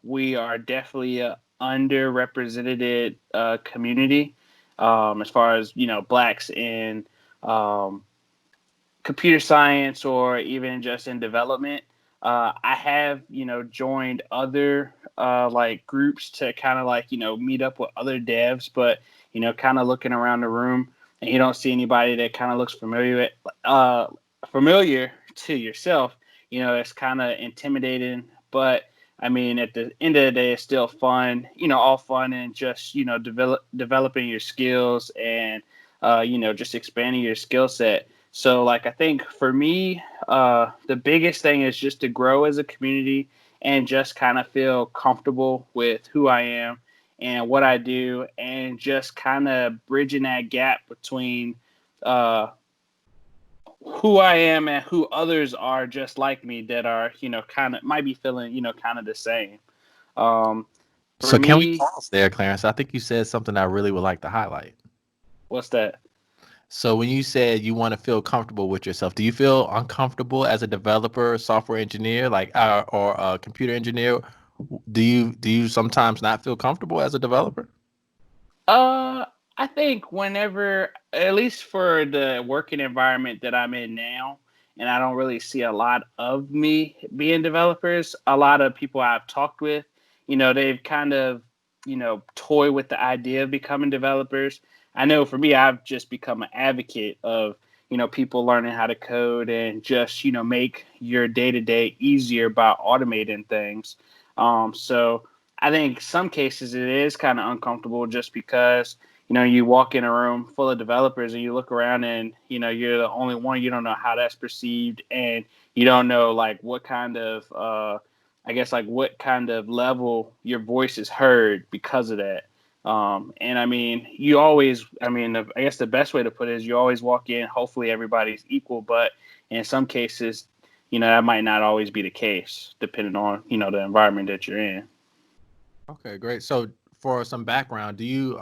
We are definitely a underrepresented community as far as blacks in um, computer science or even just in development. I have joined other like groups to kind of like meet up with other devs, but kind of looking around the room and you don't see anybody that kind of looks uh, familiar to yourself. It's kind of intimidating, but I mean, at the end of the day, it's still fun. All fun and just developing your skills and just expanding your skill set. So, like, I think for me, the biggest thing is just to grow as a community and just kind of feel comfortable with who I am and what I do, and just kind of bridging that gap between uh, who I am and who others are just like me that are, kind of might be feeling, kind of the same. Um, for So can we me, pause there, Clarence? I think you said something I really would like to highlight. what's that? So when you said you want to feel comfortable with yourself, do you feel uncomfortable as a developer, software engineer, like or a computer engineer? Do you sometimes not feel comfortable as a developer? Uh, I think whenever, at least for the working environment that I'm in now, and I don't really see a lot of me being developers. A lot of people I've talked with, they've kind of, toy with the idea of becoming developers. I know for me, I've just become an advocate of, people learning how to code and just, make your day to day easier by automating things. So I think some cases it is kind of uncomfortable just because you walk in a room full of developers and you look around and you're the only one. You don't know how that's perceived, and you don't know like what kind of I guess like what kind of level your voice is heard because of that. And I mean, you always, I mean, I guess the best way to put it is you always walk in. Hopefully, everybody's equal, but in some cases, that might not always be the case, depending on the environment that you're in. Okay, great. So for some background, do you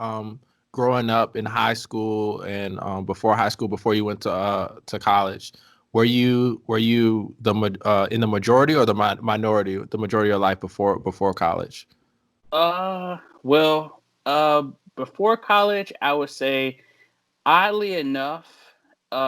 growing up in high school and before high school, before you went to college, were you in the majority or the minority, the majority of your life before college? Well, before college, I would say, oddly enough,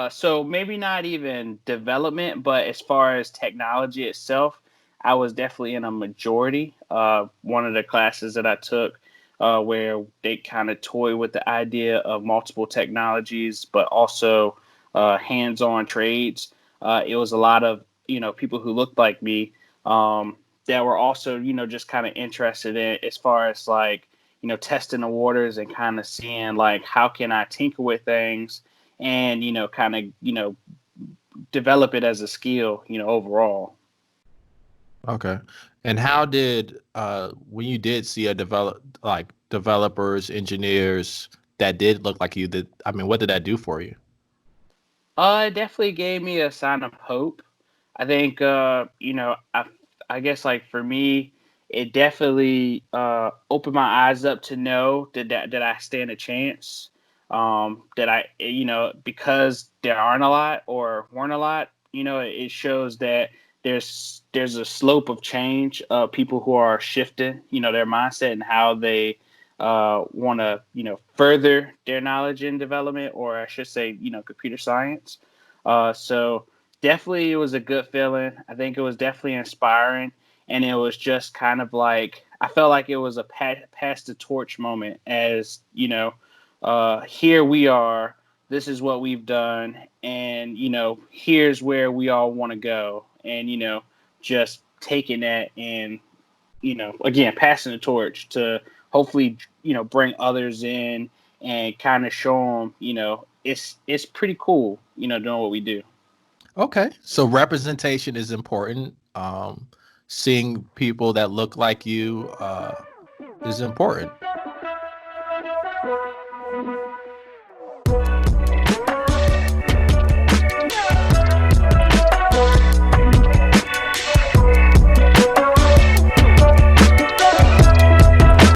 so maybe not even development, but as far as technology itself, I was definitely in a majority. One of the classes that I took, where they kind of toy with the idea of multiple technologies, but also hands-on trades. It was a lot of people who looked like me, um, that were also just kind of interested in as far as like testing the waters and kind of seeing like how can I tinker with things and kind of develop it as a skill overall. Okay. And how did when you did see a developers, engineers that did look like you, did I mean, what did that do for you? It definitely gave me a sign of hope. I think I guess like for me, it definitely opened my eyes up to know that I stand a chance. That I because there aren't a lot or weren't a lot, it shows that there's a slope of change. People who are shifting, their mindset and how they want to further their knowledge and development, or I should say computer science. So definitely it was a good feeling. I think it was definitely inspiring, and it was just kind of like I felt like it was a pass the torch moment. As here we are. This is what we've done, and here's where we all want to go, and just taking that and again passing the torch to hopefully bring others in and kind of show them it's pretty cool doing what we do. Okay. So representation is important. Seeing people that look like you is important.